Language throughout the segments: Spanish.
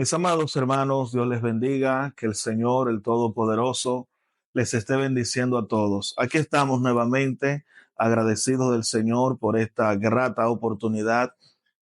Mis amados hermanos, Dios les bendiga, que el Señor, el Todopoderoso, les esté bendiciendo a todos. Aquí estamos nuevamente agradecidos del Señor por esta grata oportunidad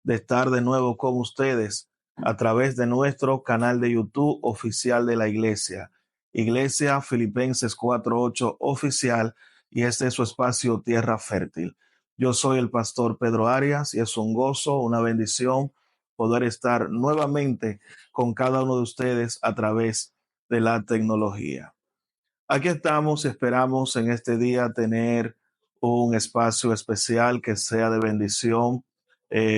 de estar de nuevo con ustedes a través de nuestro canal de YouTube oficial de la Iglesia, Iglesia Filipenses 4:8 oficial, y este es su espacio Tierra Fértil. Yo soy el pastor Pedro Arias y es un gozo, una bendición poder estar nuevamente con cada uno de ustedes a través de la tecnología. Aquí estamos, esperamos en este día tener un espacio especial que sea de bendición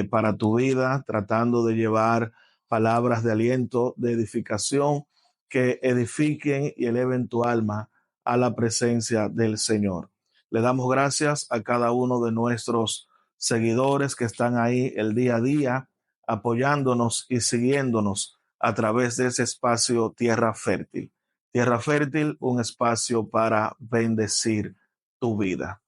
para tu vida, tratando de llevar palabras de aliento, de edificación, que edifiquen y eleven tu alma a la presencia del Señor. Le damos gracias a cada uno de nuestros seguidores que están ahí el día a día apoyándonos y siguiéndonos a través de ese espacio Tierra Fértil. Tierra Fértil, un espacio para bendecir tu vida.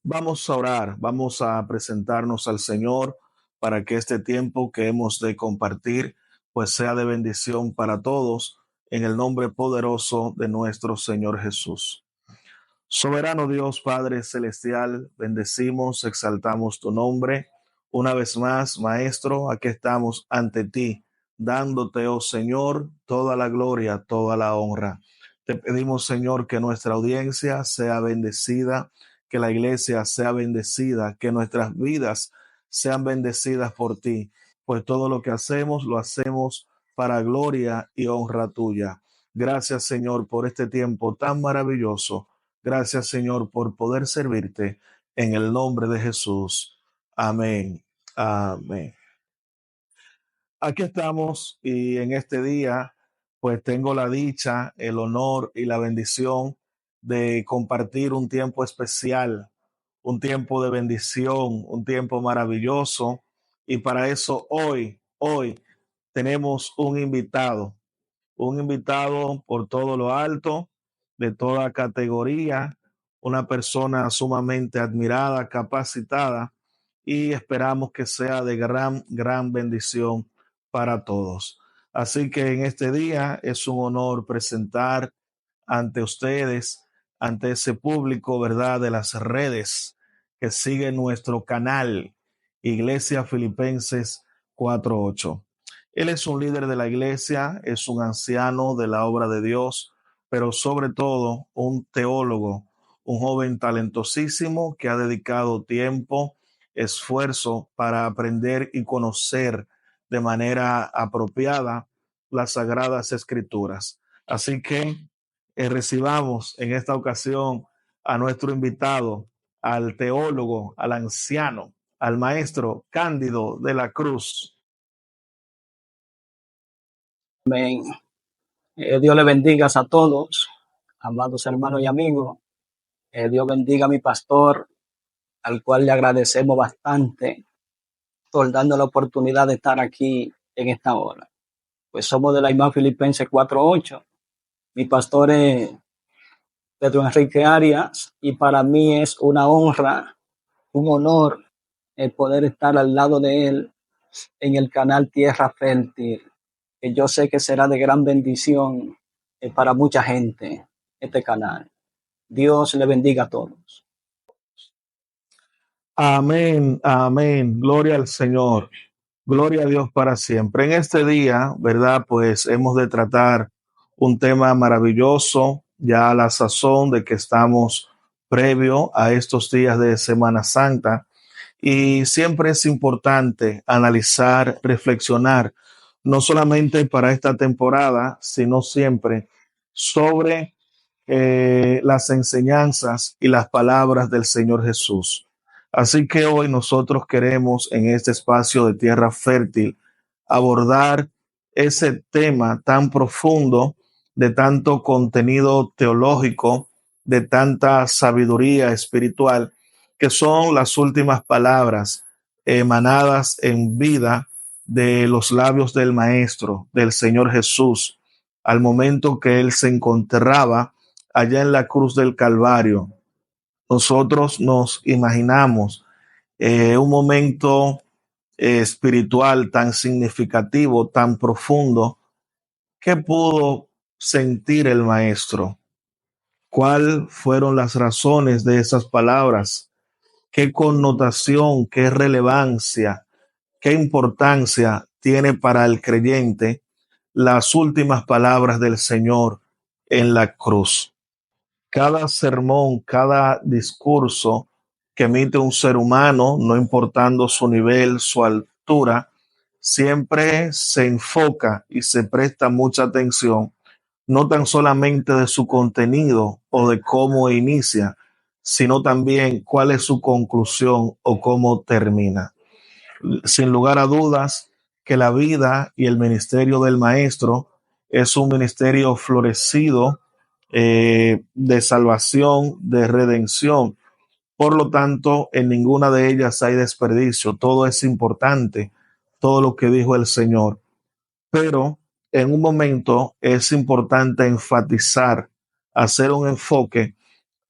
Vamos a orar, vamos a presentarnos al Señor para que este tiempo que hemos de compartir pues sea de bendición para todos en el nombre poderoso de nuestro Señor Jesús. Soberano Dios, Padre Celestial, bendecimos, exaltamos tu nombre. Una vez más, Maestro, aquí estamos ante ti, dándote, oh Señor, toda la gloria, toda la honra. Te pedimos, Señor, que nuestra audiencia sea bendecida, que la iglesia sea bendecida, que nuestras vidas sean bendecidas por ti, pues todo lo que hacemos, lo hacemos para gloria y honra tuya. Gracias, Señor, por este tiempo tan maravilloso. Gracias, Señor, por poder servirte en el nombre de Jesús. Amén. Amén. Aquí estamos y en este día, pues tengo la dicha, el honor y la bendición de compartir un tiempo especial, un tiempo de bendición, un tiempo maravilloso. Y para eso hoy tenemos un invitado por todo lo alto, de toda categoría, una persona sumamente admirada, capacitada, y esperamos que sea de gran bendición para todos. Así que en este día es un honor presentar ante ustedes, ante ese público, ¿verdad?, de las redes que sigue nuestro canal, Iglesia Filipenses 4:8. Él es un líder de la iglesia, es un anciano de la obra de Dios, pero sobre todo un teólogo, un joven talentosísimo que ha dedicado tiempo, esfuerzo para aprender y conocer de manera apropiada las sagradas escrituras. Así que recibamos en esta ocasión a nuestro invitado, al teólogo, al anciano, al maestro Cándido de la Cruz. Amén. Dios le bendiga a todos, amados hermanos y amigos. Dios bendiga a mi pastor, al cual le agradecemos bastante por darnos la oportunidad de estar aquí en esta hora. Pues somos de la IMA Filipenses 4:8. Mi pastor es Pedro Enrique Arias y para mí es una honra, un honor el poder estar al lado de él en el canal Tierra Fértil, que yo sé que será de gran bendición para mucha gente este canal. Dios le bendiga a todos. Amén, amén. Gloria al Señor. Gloria a Dios para siempre. En este día, ¿verdad? Pues hemos de tratar un tema maravilloso, ya a la sazón de que estamos previo a estos días de Semana Santa. Y siempre es importante analizar, reflexionar, no solamente para esta temporada, sino siempre sobre las enseñanzas y las palabras del Señor Jesús. Así que hoy nosotros queremos en este espacio de Tierra Fértil abordar ese tema tan profundo, de tanto contenido teológico, de tanta sabiduría espiritual, que son las últimas palabras emanadas en vida de los labios del Maestro, del Señor Jesús, al momento que él se encontraba allá en la cruz del Calvario. Nosotros nos imaginamos un momento espiritual tan significativo, tan profundo. ¿Qué pudo sentir el maestro? ¿Cuáles fueron las razones de esas palabras? ¿Qué connotación, qué relevancia, qué importancia tiene para el creyente las últimas palabras del Señor en la cruz? Cada sermón, cada discurso que emite un ser humano, no importando su nivel, su altura, siempre se enfoca y se presta mucha atención, no tan solamente de su contenido o de cómo inicia, sino también cuál es su conclusión o cómo termina. Sin lugar a dudas que la vida y el ministerio del maestro es un ministerio florecido, de salvación, de redención. Por lo tanto, en ninguna de ellas hay desperdicio. Todo es importante, todo lo que dijo el Señor. Pero en un momento es importante enfatizar, hacer un enfoque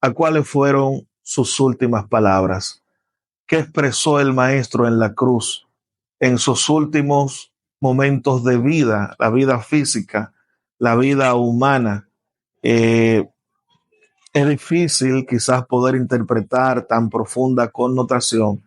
a cuáles fueron sus últimas palabras. ¿Qué expresó el maestro en la cruz en sus últimos momentos de vida, la vida física, la vida humana? Eh, es difícil quizás poder interpretar tan profunda connotación,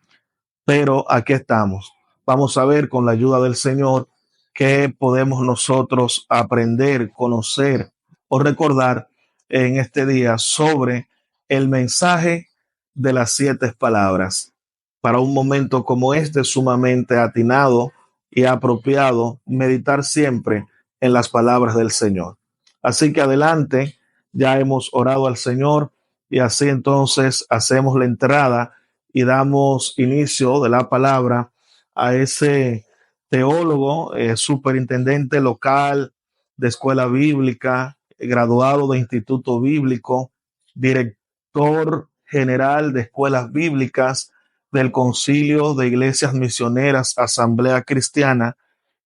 pero aquí estamos. Vamos a ver con la ayuda del Señor qué podemos nosotros aprender, conocer o recordar en este día sobre el mensaje de las 7 palabras. Para un momento como este, sumamente atinado y apropiado, meditar siempre en las palabras del Señor. Así que adelante, ya hemos orado al Señor y así entonces hacemos la entrada y damos inicio de la palabra a ese teólogo, superintendente local de escuela bíblica, graduado de instituto bíblico, director general de escuelas bíblicas del Concilio de Iglesias Misioneras Asamblea Cristiana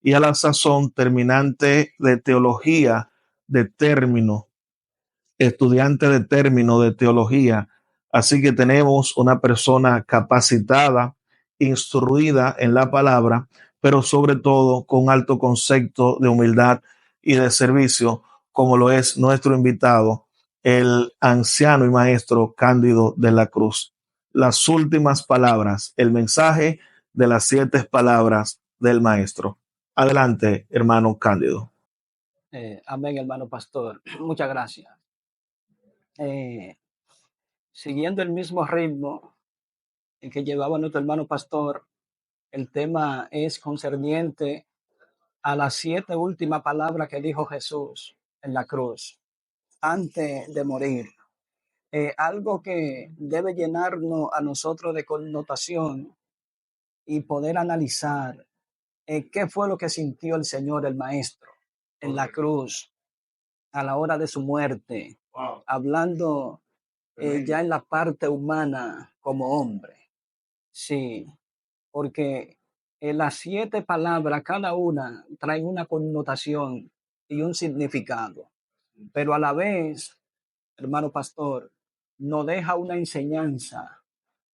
y a la sazón terminante de teología de término, estudiante de término de teología. Así que tenemos una persona capacitada, instruida en la palabra, pero sobre todo con alto concepto de humildad y de servicio, como lo es nuestro invitado, el anciano y maestro Cándido de la Cruz. Las últimas palabras, el mensaje de las 7 palabras del maestro. Adelante, hermano Cándido. Amén, hermano pastor. Muchas gracias. Siguiendo el mismo ritmo en que llevaba nuestro hermano pastor, el tema es concerniente a las 7 últimas palabras que dijo Jesús en la cruz antes de morir. Algo que debe llenarnos a nosotros de connotación y poder analizar qué fue lo que sintió el Señor, el Maestro, en la cruz a la hora de su muerte, hablando ya en la parte humana como hombre. Sí, porque las 7 palabras, cada una trae una connotación y un significado, pero a la vez, hermano pastor, nos deja una enseñanza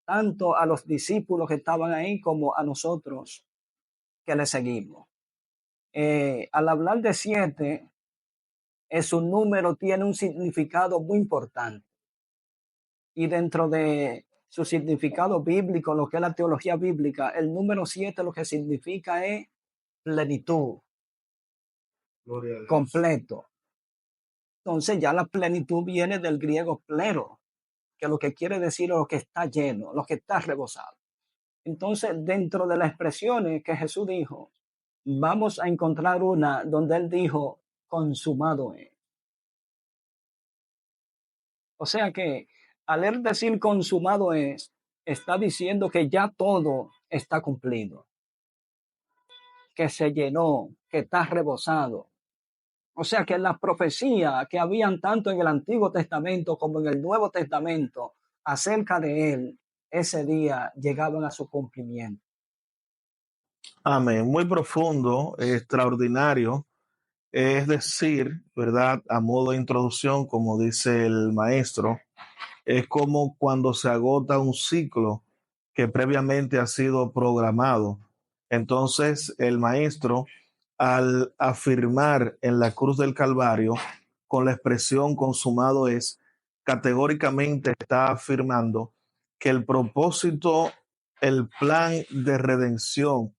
tanto a los discípulos que estaban ahí como a nosotros que le seguimos. Al hablar de 7, es un número, tiene un significado muy importante. Y dentro de su significado bíblico, lo que es la teología bíblica, el número 7 lo que significa es plenitud, completo. Entonces ya la plenitud viene del griego plero, que lo que quiere decir es lo que está lleno, lo que está rebosado. Entonces, dentro de las expresiones que Jesús dijo, vamos a encontrar una donde él dijo, consumado es. O sea que al él decir consumado es, está diciendo que ya todo está cumplido, que se llenó, que está rebosado. O sea que las profecías que habían tanto en el Antiguo Testamento como en el Nuevo Testamento acerca de él, ese día llegaban a su cumplimiento. Amén. Muy profundo, extraordinario. Es decir, ¿verdad? A modo de introducción, como dice el maestro, es como cuando se agota un ciclo que previamente ha sido programado. Entonces el maestro, al afirmar en la cruz del Calvario, con la expresión consumado es, categóricamente está afirmando que el propósito, el plan de redención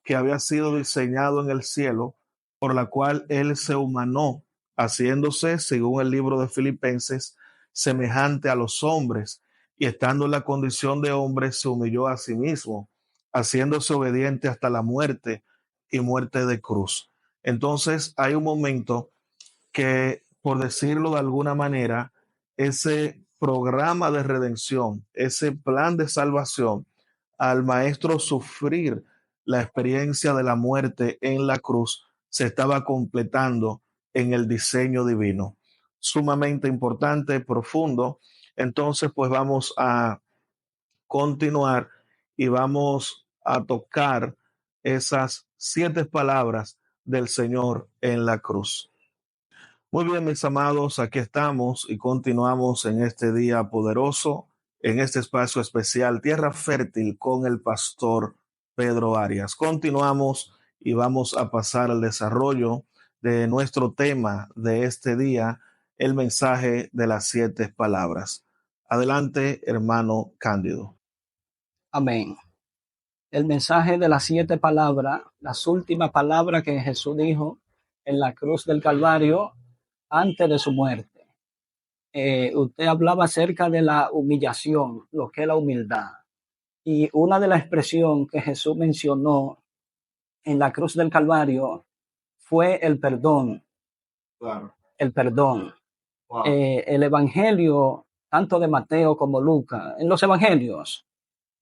que había sido diseñado en el cielo, por la cual él se humanó, haciéndose, según el libro de Filipenses, semejante a los hombres, y estando en la condición de hombre, se humilló a sí mismo, haciéndose obediente hasta la muerte y muerte de cruz. Entonces hay un momento que, por decirlo de alguna manera, ese programa de redención, ese plan de salvación, al maestro sufrir la experiencia de la muerte en la cruz, se estaba completando en el diseño divino. Sumamente importante, profundo. Entonces, pues vamos a continuar y vamos a tocar esas 7 palabras del Señor en la cruz. Muy bien, mis amados, aquí estamos y continuamos en este día poderoso, en este espacio especial, Tierra Fértil, con el pastor Pedro Arias. Continuamos y vamos a pasar al desarrollo de nuestro tema de este día, el mensaje de las 7 palabras. Adelante, hermano Cándido. Amén. El mensaje de las 7 palabras, las últimas palabras que Jesús dijo en la cruz del Calvario antes de su muerte. Usted hablaba acerca de la humillación, lo que es la humildad. Y una de las expresiones que Jesús mencionó en la cruz del Calvario fue el perdón. Claro. El perdón. Wow. El Evangelio, tanto de Mateo como Lucas, en los Evangelios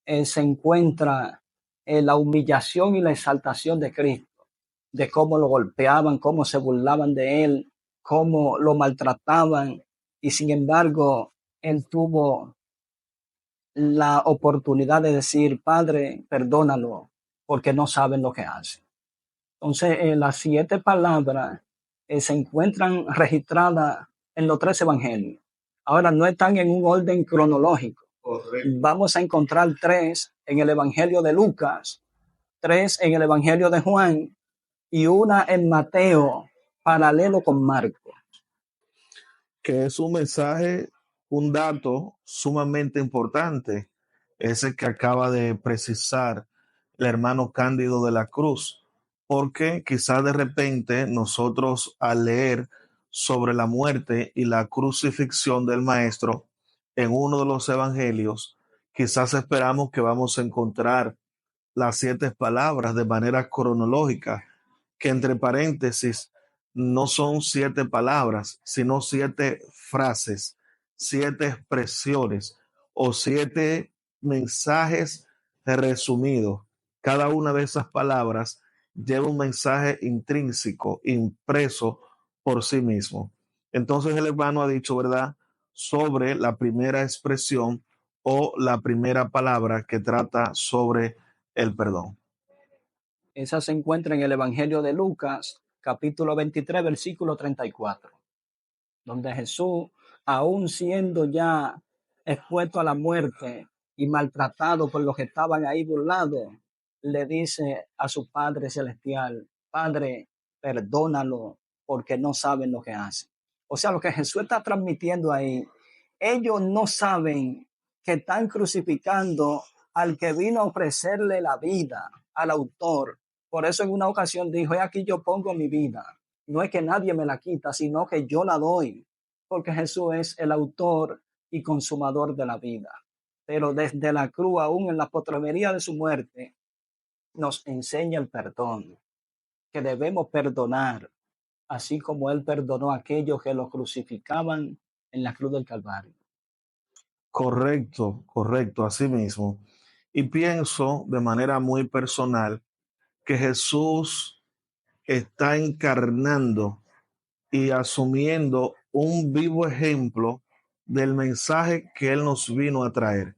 se encuentra la humillación y la exaltación de Cristo, de cómo lo golpeaban, cómo se burlaban de él, cómo lo maltrataban, y sin embargo, él tuvo la oportunidad de decir, Padre, perdónalo, porque no saben lo que hacen. Entonces, las 7 palabras se encuentran registradas en los 3 evangelios. Ahora, no están en un orden cronológico. Correcto. Vamos a encontrar 3 en el evangelio de Lucas, 3 en el evangelio de Juan y una en Mateo, paralelo con Marcos. Que es un mensaje, un dato sumamente importante, ese que acaba de precisar el hermano Cándido de la Cruz, porque quizás de repente nosotros al leer sobre la muerte y la crucifixión del Maestro en uno de los evangelios, quizás esperamos que vamos a encontrar las 7 palabras de manera cronológica, que entre paréntesis no son 7 palabras, sino 7 frases, 7 expresiones o 7 mensajes resumidos. Cada una de esas palabras lleva un mensaje intrínseco, impreso por sí mismo. Entonces el hermano ha dicho, ¿verdad?, sobre la primera expresión o la primera palabra que trata sobre el perdón. Esa se encuentra en el evangelio de Lucas, capítulo 23, versículo 34, donde Jesús, aún siendo ya expuesto a la muerte y maltratado por los que estaban ahí burlados, le dice a su Padre Celestial, Padre, perdónalo porque no saben lo que hacen. O sea, lo que Jesús está transmitiendo ahí, ellos no saben que están crucificando al que vino a ofrecerle la vida, al autor. Por eso en una ocasión dijo, aquí yo pongo mi vida. No es que nadie me la quita, sino que yo la doy, porque Jesús es el autor y consumador de la vida. Pero desde la cruz, aún en la postremería de su muerte, nos enseña el perdón, que debemos perdonar, así como Él perdonó a aquellos que lo crucificaban en la cruz del Calvario. Correcto, correcto, así mismo. Y pienso de manera muy personal que Jesús está encarnando y asumiendo un vivo ejemplo del mensaje que Él nos vino a traer,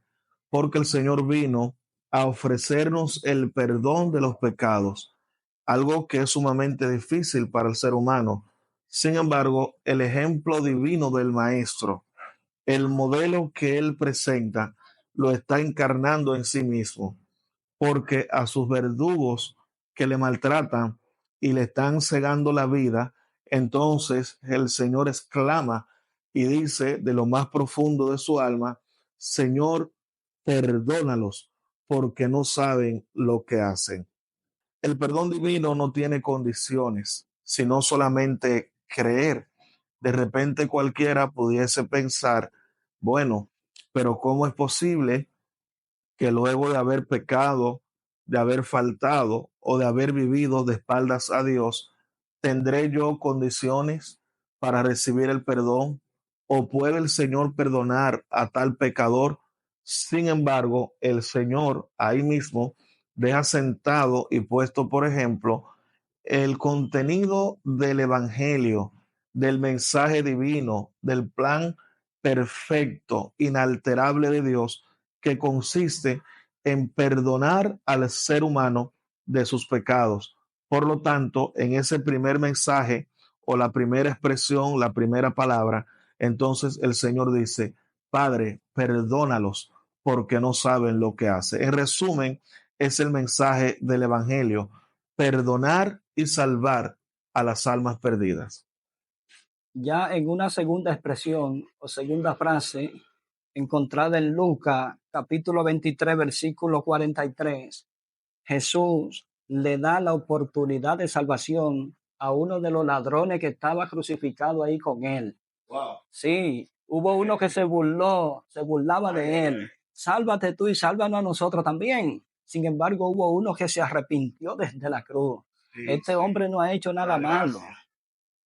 porque el Señor vino a ofrecernos el perdón de los pecados, algo que es sumamente difícil para el ser humano. Sin embargo, el ejemplo divino del Maestro, el modelo que Él presenta, lo está encarnando en sí mismo, porque a sus verdugos que le maltratan y le están cegando la vida, entonces el Señor exclama y dice de lo más profundo de su alma: Señor, perdónalos porque no saben lo que hacen. El perdón divino no tiene condiciones, sino solamente creer. De repente cualquiera pudiese pensar, bueno, pero ¿cómo es posible que luego de haber pecado, de haber faltado o de haber vivido de espaldas a Dios, tendré yo condiciones para recibir el perdón? ¿O puede el Señor perdonar a tal pecador? Sin embargo, el Señor ahí mismo deja sentado y puesto, por ejemplo, el contenido del Evangelio, del mensaje divino, del plan perfecto, inalterable de Dios, que consiste en perdonar al ser humano de sus pecados. Por lo tanto, en ese primer mensaje o la primera expresión, la primera palabra, entonces el Señor dice: Padre, perdónalos porque no saben lo que hace. En resumen, es el mensaje del Evangelio: perdonar y salvar a las almas perdidas. Ya en una segunda expresión o segunda frase encontrada en Lucas capítulo 23 versículo 43, Jesús le da la oportunidad de salvación a uno de los ladrones que estaba crucificado ahí con él. Wow. Sí, hubo uno que se burlaba de él. Sálvate tú y sálvanos a nosotros también. Sin embargo, hubo uno que se arrepintió desde la cruz. Sí, Este sí. hombre no ha hecho nada malo.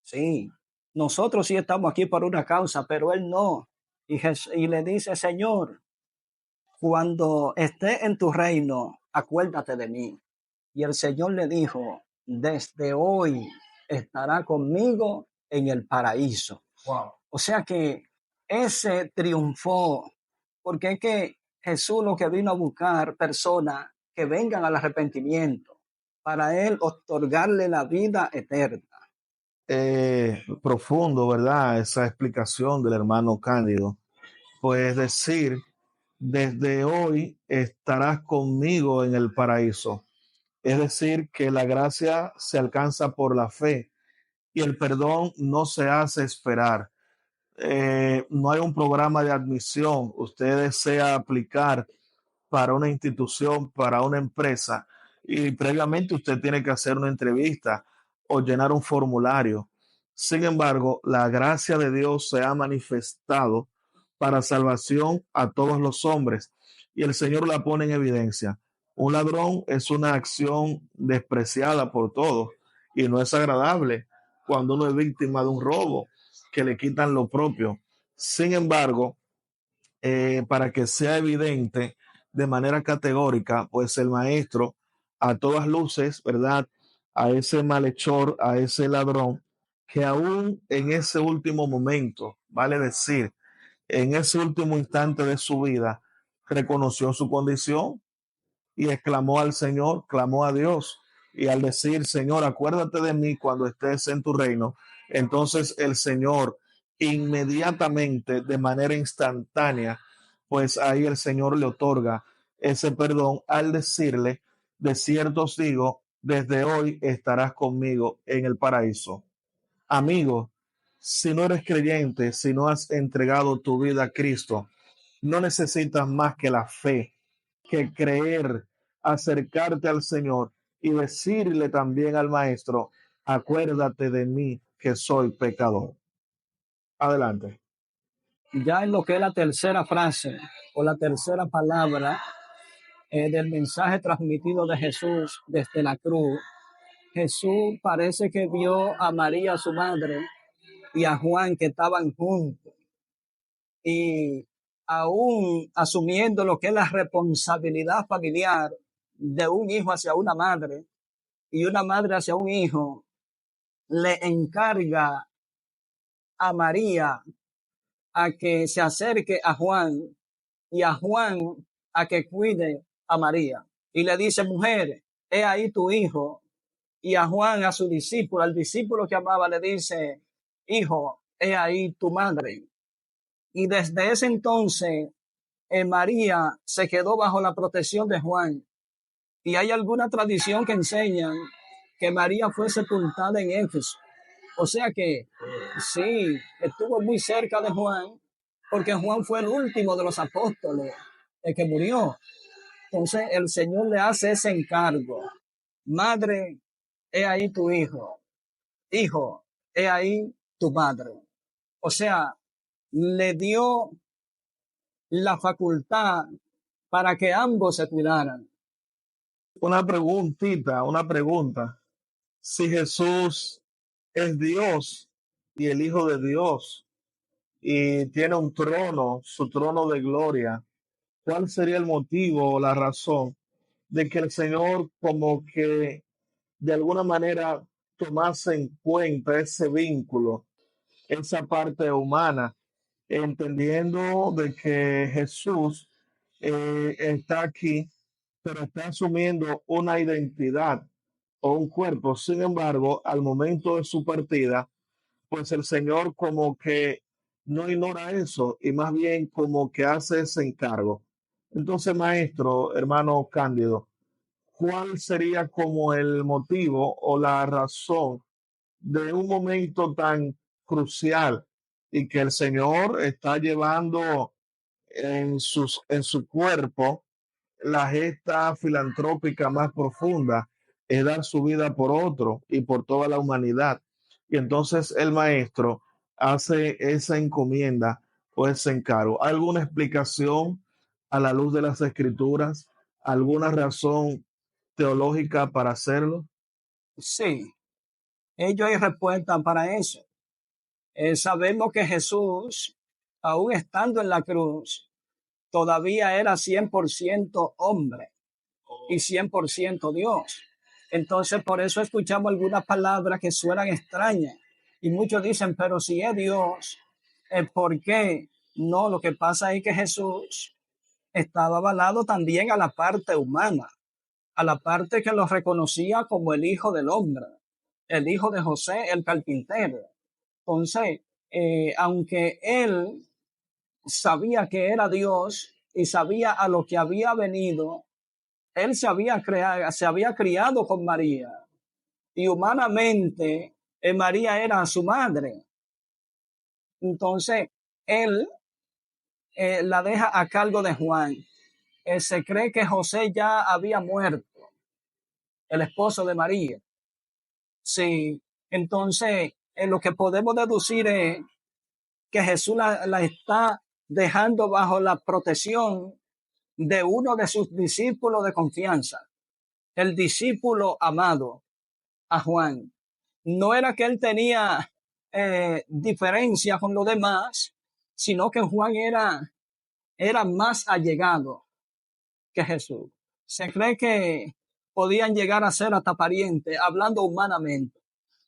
Sí, nosotros sí estamos aquí por una causa, pero él no. Y le dice: Señor, cuando esté en tu reino, acuérdate de mí. Y el Señor le dijo: desde hoy estará conmigo en el paraíso. Wow. O sea que ese triunfó, porque es que Jesús lo que vino a buscar personas que vengan al arrepentimiento para él otorgarle la vida eterna. Profundo, ¿verdad? Esa explicación del hermano Cándido. Pues decir, desde hoy estarás conmigo en el paraíso. Es decir, que la gracia se alcanza por la fe y el perdón no se hace esperar. No hay un programa de admisión. Usted desea aplicar para una institución, para una empresa, y previamente usted tiene que hacer una entrevista o llenar un formulario. Sin embargo, la gracia de Dios se ha manifestado para salvación a todos los hombres y el Señor la pone en evidencia. Un ladrón es una acción despreciada por todos y no es agradable cuando uno es víctima de un robo que le quitan lo propio. Sin embargo, para que sea evidente de manera categórica, pues el maestro, a todas luces, ¿verdad? A ese malhechor, a ese ladrón, que aún en ese último momento, vale decir, en ese último instante de su vida, reconoció su condición y exclamó al Señor, clamó a Dios. Y al decir: Señor, acuérdate de mí cuando estés en tu reino, entonces el Señor inmediatamente, de manera instantánea, pues ahí el Señor le otorga ese perdón al decirle: de cierto os digo, desde hoy estarás conmigo en el paraíso. Amigo, si no eres creyente, si no has entregado tu vida a Cristo, no necesitas más que la fe, que creer, acercarte al Señor y decirle también al Maestro: acuérdate de mí que soy pecador. Adelante. Ya en lo que es la tercera frase o la tercera palabra del mensaje transmitido de Jesús desde la cruz, Jesús parece que vio a María, su madre, y a Juan que estaban juntos. Y aún asumiendo lo que es la responsabilidad familiar de un hijo hacia una madre y una madre hacia un hijo, le encarga a María a que se acerque a Juan y a Juan a que cuide a María. Y le dice: mujer, he ahí tu hijo. Y a Juan, a su discípulo, al discípulo que amaba, le dice: hijo, he ahí tu madre. Y desde ese entonces, María se quedó bajo la protección de Juan. Y hay alguna tradición que enseñan que María fue sepultada en Éfeso. O sea que sí, estuvo muy cerca de Juan, porque Juan fue el último de los apóstoles, el que murió. Entonces el Señor le hace ese encargo. Madre, he ahí tu hijo. Hijo, he ahí tu madre. O sea, le dio la facultad para que ambos se cuidaran. Una pregunta. Si Jesús es Dios y el Hijo de Dios y tiene un trono, su trono de gloria, ¿cuál sería el motivo o la razón de que el Señor como que de alguna manera tomase en cuenta ese vínculo, esa parte humana, entendiendo de que Jesús está aquí, pero está asumiendo una identidad o un cuerpo? Sin embargo, al momento de su partida, pues el Señor como que no ignora eso y más bien como que hace ese encargo. Entonces, maestro, hermano Cándido, ¿cuál sería como el motivo o la razón de un momento tan crucial y que el Señor está llevando en su cuerpo la gesta filantrópica más profunda, es dar su vida por otro y por toda la humanidad? Y entonces el maestro hace esa encomienda o ese encargo? ¿Alguna explicación a la luz de las escrituras? ¿Alguna razón teológica para hacerlo? Sí, ellos hay respuesta para eso. Sabemos que Jesús, aún estando en la cruz, todavía era 100% hombre y 100% Dios. Entonces, por eso escuchamos algunas palabras que suenan extrañas. Y muchos dicen, pero si es Dios, ¿por qué? No, lo que pasa es que Jesús estaba avalado también a la parte humana, a la parte que lo reconocía como el Hijo del Hombre, el hijo de José, el carpintero. Entonces, aunque él sabía que era Dios y sabía a lo que había venido, él se había criado con María y humanamente María era su madre. Entonces, él la deja a cargo de Juan. Se cree que José ya había muerto, el esposo de María. Sí, entonces lo que podemos deducir es que Jesús la está dejando bajo la protección de uno de sus discípulos de confianza, el discípulo amado, a Juan. No era que él tenía diferencia con los demás, sino que Juan era más allegado que Jesús. Se cree que podían llegar a ser hasta parientes, hablando humanamente.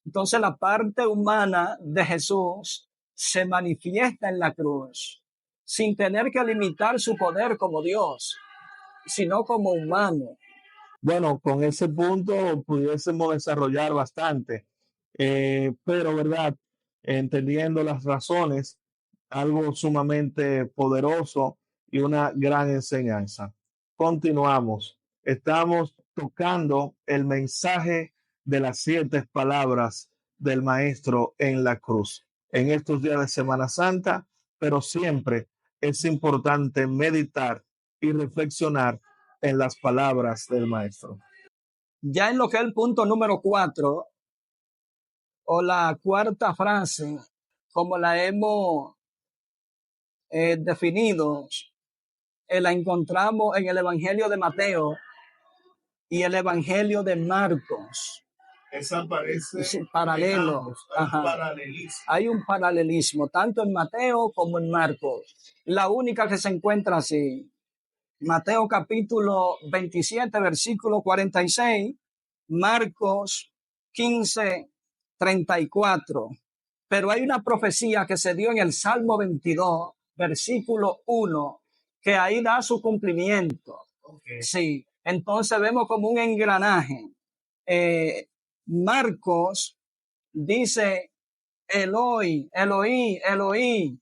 Entonces la parte humana de Jesús se manifiesta en la cruz, sin tener que limitar su poder como Dios, sino como humano. Bueno, con ese punto pudiésemos desarrollar bastante, pero verdad, entendiendo las razones, algo sumamente poderoso y una gran enseñanza. Continuamos. Estamos tocando el mensaje de las 7 palabras del Maestro en la cruz en estos días de Semana Santa, pero siempre es importante meditar y reflexionar en las palabras del Maestro. Ya en lo que es el punto número 4, o la cuarta frase, como la hemos definido, la encontramos en el Evangelio de Mateo y el Evangelio de Marcos. Esa parece Sí, paralelo. ambos, hay Ajá. paralelismo. Hay un paralelismo, tanto en Mateo como en Marcos. La única que se encuentra así, Mateo capítulo 27, versículo 46, Marcos 15, 34. Pero hay una profecía que se dio en el Salmo 22, versículo 1, que ahí da su cumplimiento. Okay. Sí, entonces vemos como un engranaje. Marcos dice, Eloi, Eloi, Eloi.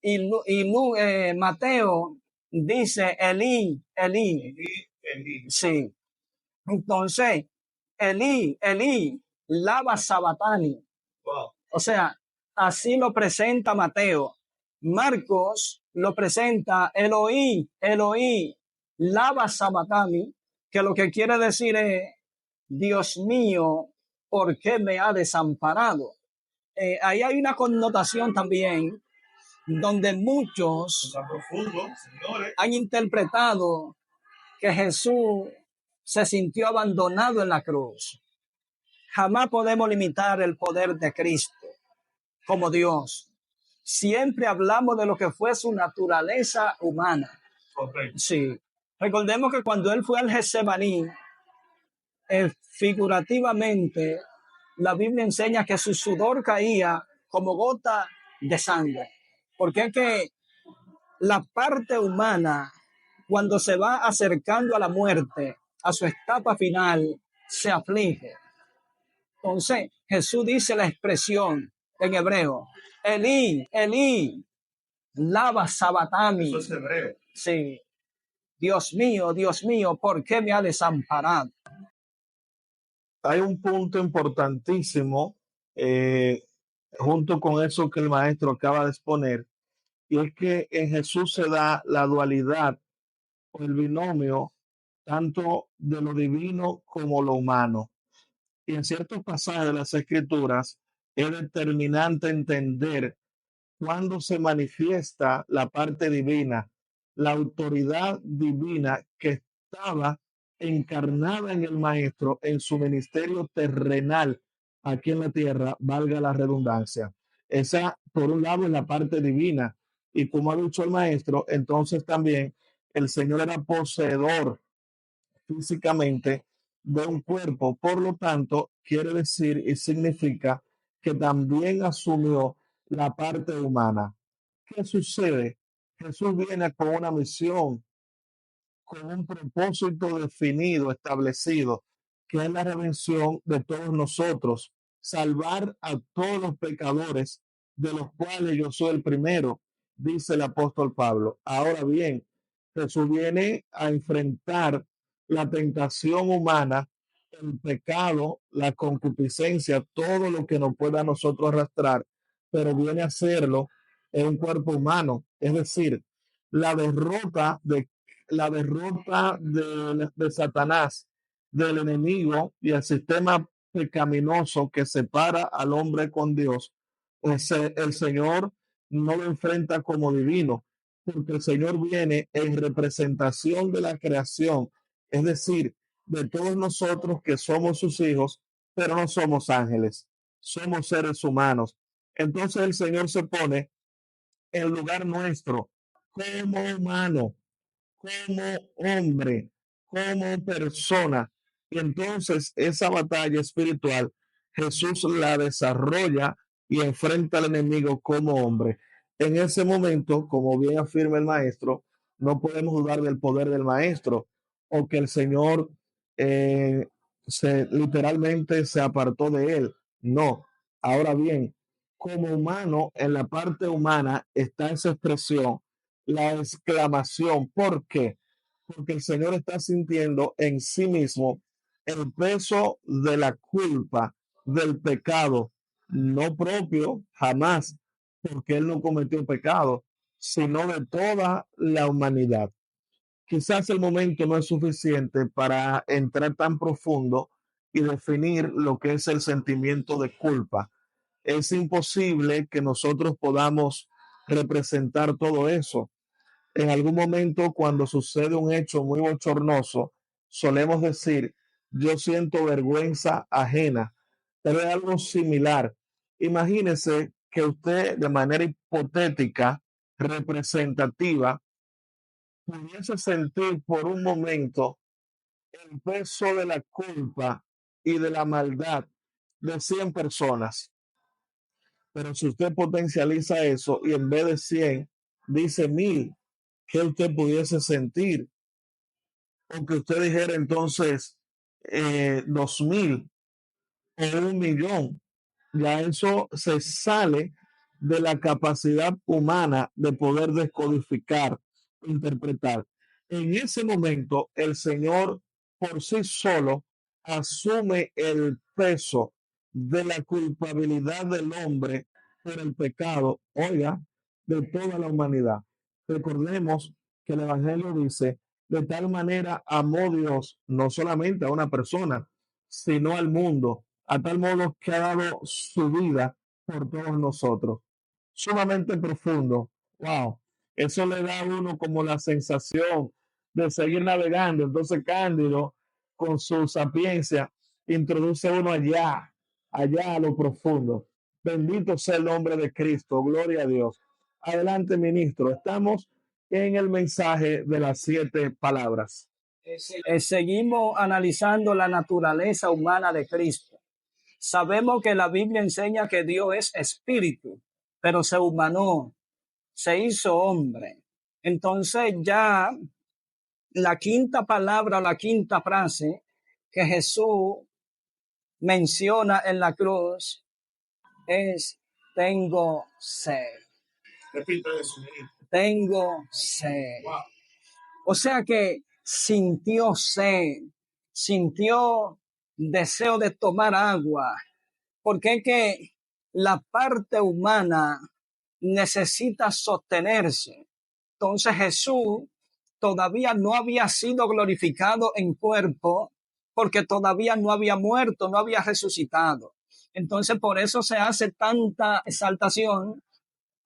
Y Mateo dice Elí, Elí. Sí. Entonces, Elí, Elí, lava sabatani. Wow. O sea, así lo presenta Mateo. Marcos lo presenta Eloí, Eloí, lava sabatani, que lo que quiere decir es, Dios mío, ¿por qué me ha desamparado? Ahí hay una connotación también donde muchos han interpretado que Jesús se sintió abandonado en la cruz. Jamás podemos limitar el poder de Cristo como Dios. Siempre hablamos de lo que fue su naturaleza humana. Correcto. Sí. Recordemos que cuando él fue al Getsemaní, figurativamente, la Biblia enseña que su sudor caía como gota de sangre. Porque es que la parte humana, cuando se va acercando a la muerte, a su etapa final, se aflige. Entonces, Jesús dice la expresión en hebreo, Elí, Elí, lava sabatami. Eso es hebreo. Sí. Dios mío, ¿por qué me ha desamparado? Hay un punto importantísimo junto con eso que el maestro acaba de exponer, y es que en Jesús se da la dualidad o el binomio tanto de lo divino como lo humano. Y en ciertos pasajes de las Escrituras es determinante entender cuando se manifiesta la parte divina, la autoridad divina que estaba encarnada en el Maestro en su ministerio terrenal aquí en la tierra, valga la redundancia. Esa, por un lado, es la parte divina. Y como ha dicho el Maestro, entonces también el Señor era poseedor físicamente de un cuerpo. Por lo tanto, quiere decir y significa que también asumió la parte humana. ¿Qué sucede? Jesús viene con una misión, con un propósito definido, establecido, que es la redención de todos nosotros, salvar a todos los pecadores, de los cuales yo soy el primero, dice el apóstol Pablo. Ahora bien, Jesús viene a enfrentar la tentación humana, el pecado, la concupiscencia, todo lo que nos pueda a nosotros arrastrar, pero viene a hacerlo en un cuerpo humano, es decir, la derrota de de Satanás, del enemigo y el sistema pecaminoso que separa al hombre con Dios, el Señor no lo enfrenta como divino, porque el Señor viene en representación de la creación, es decir, de todos nosotros que somos sus hijos, pero no somos ángeles, somos seres humanos. Entonces el Señor se pone en lugar nuestro como humano, como hombre, como persona. Y entonces esa batalla espiritual Jesús la desarrolla y enfrenta al enemigo como hombre. En ese momento, como bien afirma el maestro, no podemos dudar del poder del maestro o que el Señor literalmente se apartó de él. No. Ahora bien, como humano, en la parte humana está esa expresión, la exclamación. ¿Por qué? Porque el Señor está sintiendo en sí mismo el peso de la culpa, del pecado, no propio, jamás, porque Él no cometió pecado, sino de toda la humanidad. Quizás el momento no es suficiente para entrar tan profundo y definir lo que es el sentimiento de culpa. Es imposible que nosotros podamos representar todo eso. En algún momento, cuando sucede un hecho muy bochornoso, solemos decir, yo siento vergüenza ajena, pero es algo similar. Imagínese que usted de manera hipotética, representativa, pudiese sentir por un momento el peso de la culpa y de la maldad de 100 personas. Pero si usted potencializa eso y en vez de 100 dice 1000, que usted pudiese sentir, o que usted dijera entonces 2000 o 1 millón, ya eso se sale de la capacidad humana de poder descodificar interpretar. En ese momento, el Señor por sí solo asume el peso de la culpabilidad del hombre por el pecado, oiga, de toda la humanidad. Recordemos que el Evangelio dice, de tal manera amó Dios no solamente a una persona, sino al mundo, a tal modo que ha dado su vida por todos nosotros. Sumamente profundo. Wow. Eso le da a uno como la sensación de seguir navegando. Entonces Cándido, con su sapiencia, introduce a uno allá, allá a lo profundo. Bendito sea el nombre de Cristo. Gloria a Dios. Adelante, ministro. Estamos en el mensaje de las 7 palabras. Seguimos analizando la naturaleza humana de Cristo. Sabemos que la Biblia enseña que Dios es espíritu, pero se humanó, se hizo hombre. Entonces ya la quinta palabra, la quinta frase que Jesús menciona en la cruz es: tengo sed. Repito eso. Tengo sed. Wow. O sea que sintió sed, sintió deseo de tomar agua, porque es que la parte humana necesita sostenerse. Entonces Jesús todavía no había sido glorificado en cuerpo, porque todavía no había muerto, no había resucitado. Entonces por eso se hace tanta exaltación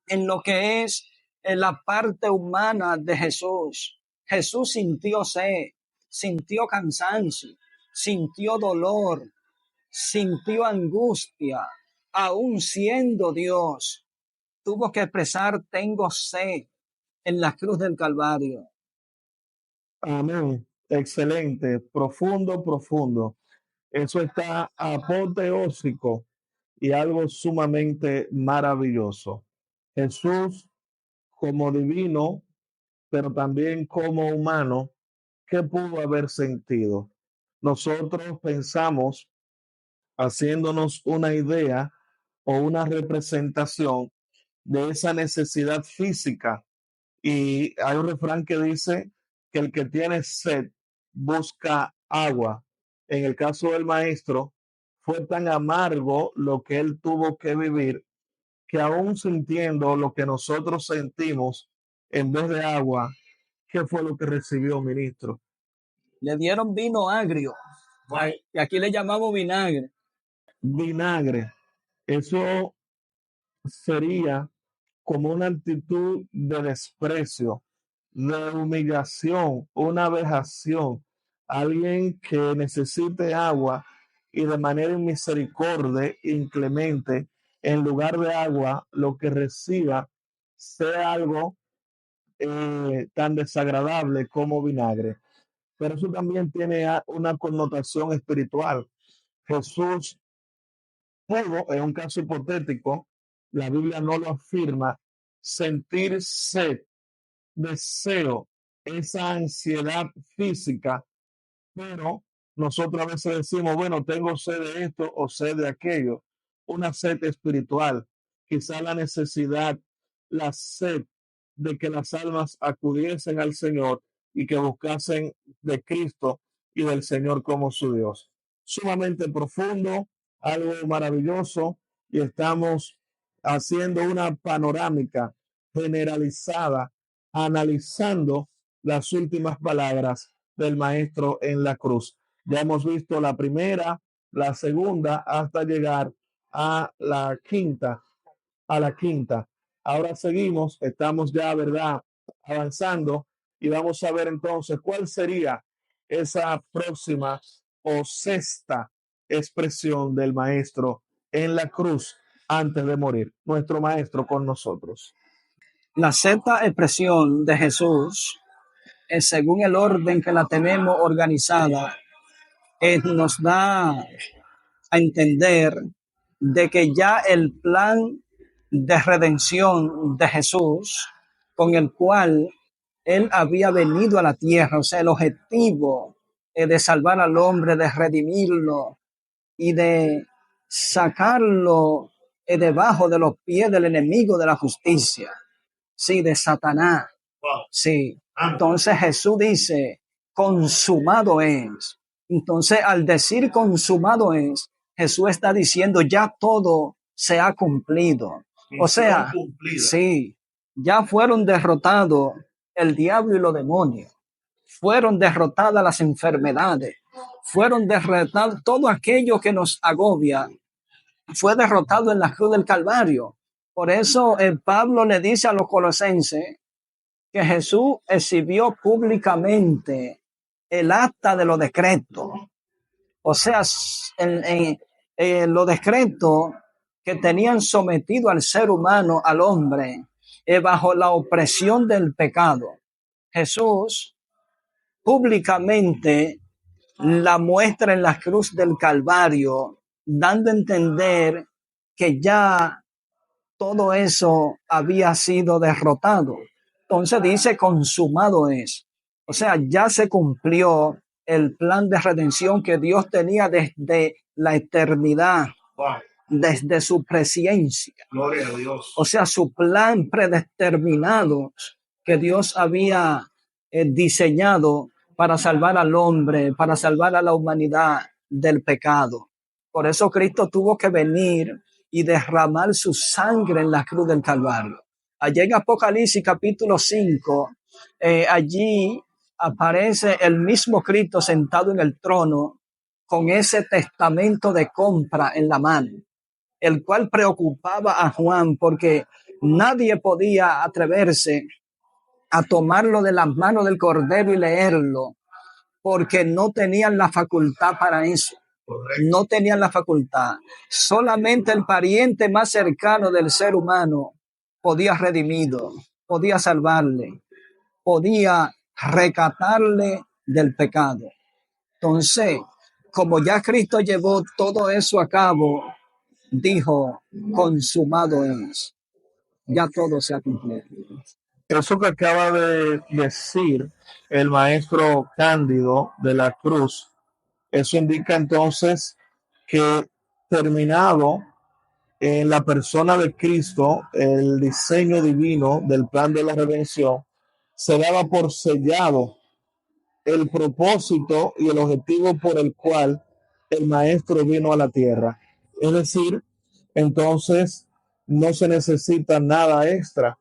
en lo que es en la parte humana de Jesús. Jesús sintió sed, sintió cansancio, sintió dolor, sintió angustia, aún siendo Dios. Tuvo que expresar tengo sed en la cruz del Calvario. Amén. Excelente. Profundo, profundo. Eso está apoteósico y algo sumamente maravilloso. Jesús como divino, pero también como humano, ¿qué pudo haber sentido? Nosotros pensamos, haciéndonos una idea o una representación de esa necesidad física. Y hay un refrán que dice que el que tiene sed busca agua. En el caso del maestro, fue tan amargo lo que él tuvo que vivir que aún sintiendo lo que nosotros sentimos en vez de agua, ¿qué fue lo que recibió, ministro? Le dieron vino agrio, y aquí le llamamos vinagre. Vinagre. Eso sería como una actitud de desprecio, de humillación, una vejación. Alguien que necesite agua y de manera inmisericordia, inclemente, en lugar de agua, lo que reciba sea algo tan desagradable como vinagre. Pero eso también tiene una connotación espiritual. Jesús, luego, en un caso hipotético, la Biblia no lo afirma, sentir sed, deseo, esa ansiedad física, pero nosotros a veces decimos, bueno, tengo sed de esto o sed de aquello, una sed espiritual, quizá la necesidad, la sed de que las almas acudiesen al Señor y que buscasen de Cristo y del Señor como su Dios. Sumamente profundo, algo maravilloso, y estamos haciendo una panorámica generalizada, analizando las últimas palabras del maestro en la cruz. Ya hemos visto la primera, la segunda, hasta llegar a la quinta, a la quinta. Ahora seguimos, estamos ya, ¿verdad?, avanzando y vamos a ver entonces cuál sería esa próxima o sexta expresión del maestro en la cruz antes de morir. Nuestro maestro con nosotros. La sexta expresión de Jesús, según el orden que la tenemos organizada, nos da a entender de que ya el plan de redención de Jesús, con el cual él había venido a la tierra, o sea, el objetivo de salvar al hombre, de redimirlo y de sacarlo debajo de los pies del enemigo de la justicia, sí, de Satanás. Sí. Entonces Jesús dice, consumado es. Entonces, al decir consumado es, Jesús está diciendo, ya todo se ha cumplido. O sea, sí, ya fueron derrotados el diablo y los demonios. Fueron derrotadas las enfermedades. Fueron derrotados todo aquello que nos agobia. Fue derrotado en la cruz del Calvario. Por eso Pablo le dice a los colosenses que Jesús exhibió públicamente el acta de los decretos. O sea, los decretos que tenían sometido al ser humano, al hombre, bajo la opresión del pecado. Jesús públicamente la muestra en la cruz del Calvario, dando a entender que ya todo eso había sido derrotado. Entonces dice, consumado es. O sea, ya se cumplió el plan de redención que Dios tenía desde la eternidad, desde su presencia. Gloria a Dios. O sea, su plan predeterminado que Dios había diseñado para salvar al hombre, para salvar a la humanidad del pecado. Por eso Cristo tuvo que venir y derramar su sangre en la cruz del Calvario. Allí en Apocalipsis capítulo 5, allí aparece el mismo Cristo sentado en el trono con ese testamento de compra en la mano, el cual preocupaba a Juan porque nadie podía atreverse a tomarlo de las manos del Cordero y leerlo, porque no tenían la facultad para eso. No tenían la facultad. Solamente el pariente más cercano del ser humano podía redimirlo, podía salvarle, podía rescatarle del pecado. Entonces, como ya Cristo llevó todo eso a cabo, dijo, consumado es. Ya todo se ha cumplido. Eso que acaba de decir el maestro Cándido de la Cruz, eso indica entonces que terminado en la persona de Cristo, el diseño divino del plan de la redención, se daba por sellado el propósito y el objetivo por el cual el maestro vino a la tierra. Es decir, entonces no se necesita nada extra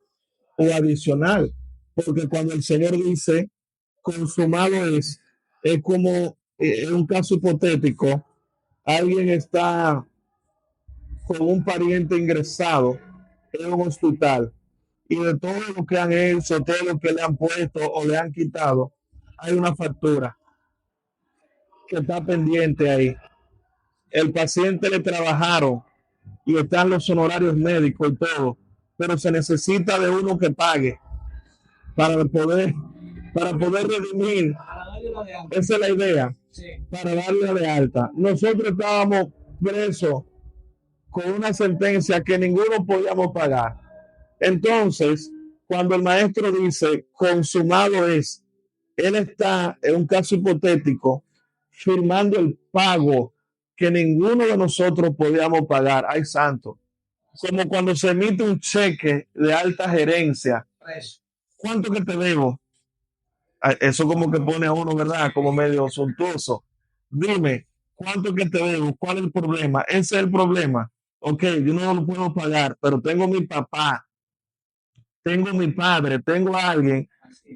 o adicional, porque cuando el Señor dice consumado es como en un caso hipotético, alguien está con un pariente ingresado en un hospital y de todo lo que han hecho, todo lo que le han puesto o le han quitado, hay una factura que está pendiente ahí. El paciente le trabajaron y están los honorarios médicos y todo, pero se necesita de uno que pague para poder, para poder redimir. Esa es la idea, para darle de alta. Nosotros estábamos presos con una sentencia que ninguno podíamos pagar. Entonces, cuando el maestro dice consumado es, él está en un caso hipotético firmando el pago que ninguno de nosotros podíamos pagar. Ay, santo. Como cuando se emite un cheque de alta gerencia. ¿Cuánto que te debo? Eso como que pone a uno, ¿verdad? Como medio suntuoso. Dime, ¿cuánto que te debo? ¿Cuál es el problema? Ese es el problema. Ok, yo no lo puedo pagar, pero tengo mi papá, tengo mi padre, tengo a alguien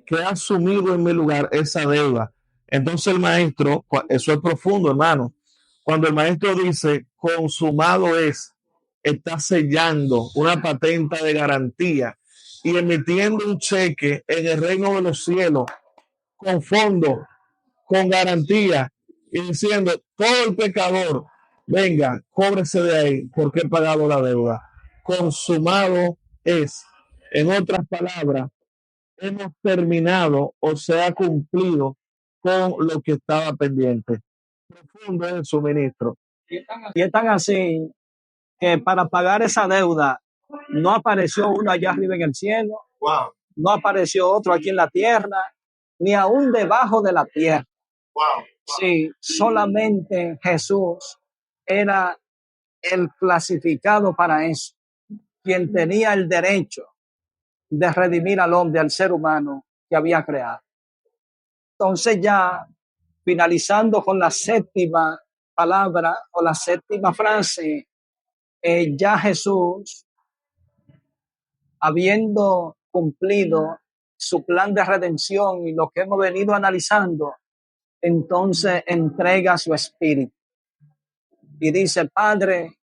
que ha asumido en mi lugar esa deuda. Entonces el maestro, eso es profundo, hermano. Cuando el maestro dice consumado es, está sellando una patente de garantía y emitiendo un cheque en el reino de los cielos con fondo, con garantía y diciendo todo el pecador, venga, cóbrese de ahí porque he pagado la deuda. Consumado es. En otras palabras, hemos terminado o se ha cumplido con lo que estaba pendiente. Profundo es el suministro. Y es tan así que para pagar esa deuda no apareció uno allá arriba en el cielo, Wow. no apareció otro aquí en la tierra, ni aún debajo de la tierra. Wow. Sí, solamente Jesús era el clasificado para eso, quien tenía el derecho de redimir al hombre, al ser humano que había creado. Entonces ya finalizando con la séptima palabra o la séptima frase, ya Jesús, habiendo cumplido su plan de redención y lo que hemos venido analizando, entonces entrega su espíritu y dice: Padre,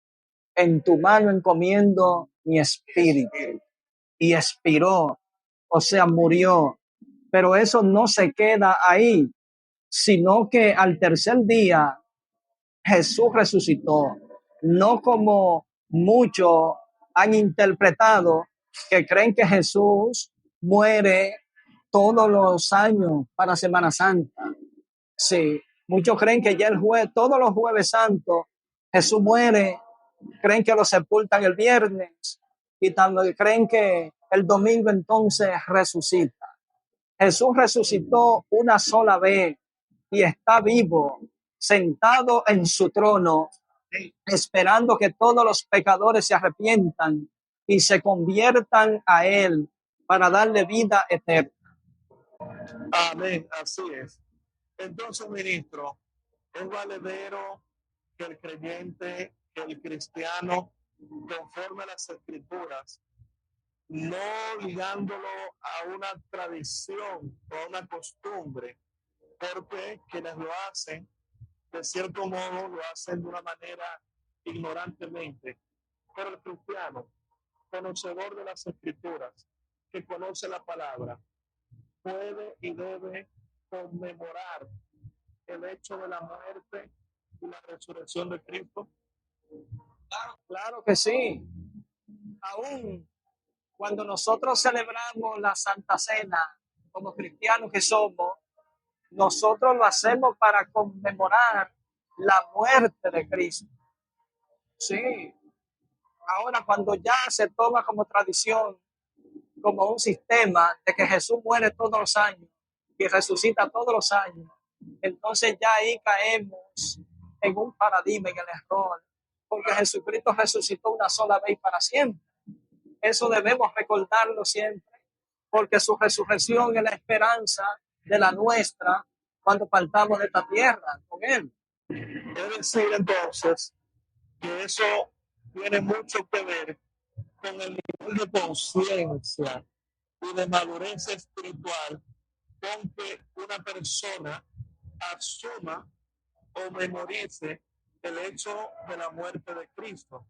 en tu mano encomiendo mi espíritu. Y expiró, o sea, murió. Pero eso no se queda ahí, sino que al tercer día Jesús resucitó, no como muchos han interpretado, que creen que Jesús muere todos los años para Semana Santa. Sí, muchos creen que ya todos los jueves santos Jesús muere, creen que lo sepultan el viernes y también creen que el domingo entonces resucita. Jesús resucitó una sola vez y está vivo, sentado en su trono, esperando que todos los pecadores se arrepientan y se conviertan a Él para darle vida eterna. Amén, así es. Entonces, ministro, es valedero que el creyente, que el cristiano, conforme a las escrituras, no ligándolo a una tradición o a una costumbre, porque quienes lo hacen, de cierto modo, lo hacen de una manera ignorantemente. Pero el cristiano, conocedor de las escrituras, que conoce la palabra, puede y debe conmemorar el hecho de la muerte y la resurrección de Cristo. Claro que sí. Aún cuando nosotros celebramos la Santa Cena, como cristianos que somos, nosotros lo hacemos para conmemorar la muerte de Cristo. Sí. Ahora, cuando ya se toma como tradición, como un sistema de que Jesús muere todos los años y resucita todos los años, entonces ya ahí caemos en un paradigma, en el error, porque Jesucristo resucitó una sola vez para siempre. Eso debemos recordarlo siempre, porque su resurrección es la esperanza de la nuestra cuando partamos de esta tierra con Él. Es decir, entonces, que eso tiene mucho que ver con el nivel de conciencia y de madurez espiritual con que una persona asuma o memorice el hecho de la muerte de Cristo.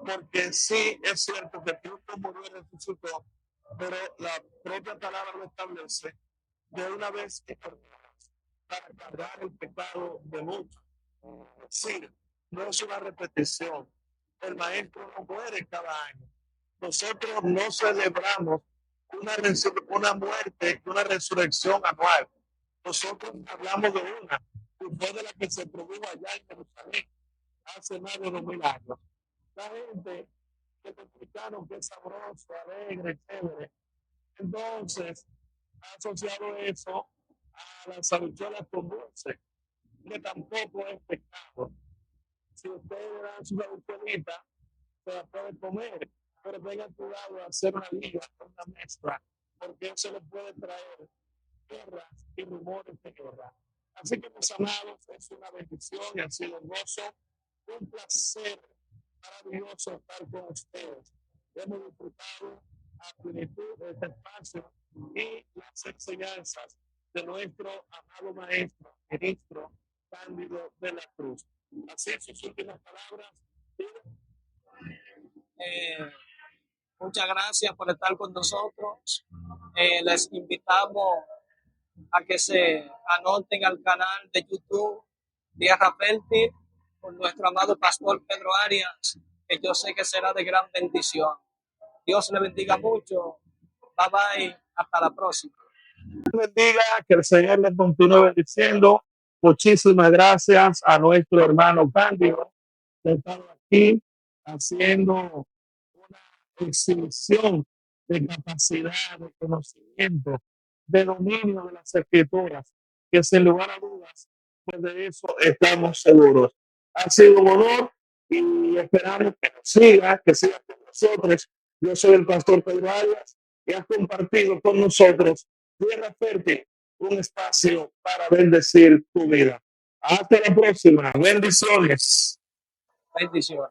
Porque sí es cierto que Cristo murió y resucitó, pero la propia palabra lo establece de una vez y por todas, para cargar el pecado de muchos. Sí, no es una repetición. El maestro no muere cada año. Nosotros no celebramos una muerte, una resurrección anual. Nosotros hablamos de una, que fue de la que se produjo allá en Jerusalén hace más de 2000 años. La gente que te explicaron que es sabroso, alegre, chévere. Entonces, ha asociado eso a las habichuelas con dulce, que tampoco es pecado. Si usted le da su habichuelita, se la puede comer, pero tenga cuidado de hacer una liga, una mezcla, porque eso le puede traer guerras y rumores de guerra. Así que, mis amados, es una bendición y ha sido un gozo, un placer maravilloso estar con ustedes. Hemos disfrutado a plenitud de este espacio y las enseñanzas de nuestro amado maestro, ministro Cándido de la Cruz. Así, sus últimas palabras. Muchas gracias por estar con nosotros. Les invitamos a que se anoten al canal de YouTube Tierra Fértil con nuestro amado pastor Pedro Arias, que yo sé que será de gran bendición. Dios le bendiga mucho. Bye bye. Hasta la próxima. Bendiga, que el Señor les continúe bendiciendo. Muchísimas gracias a nuestro hermano Cándido de estar aquí haciendo una exhibición de capacidad, de conocimiento, de dominio de las escrituras, que sin lugar a dudas, pues de eso estamos seguros. Ha sido un honor y esperamos que siga con nosotros. Yo soy el pastor Pedro Arias y has compartido con nosotros Tierra Fértil, un espacio para bendecir tu vida. Hasta la próxima. Bendiciones. Bendiciones.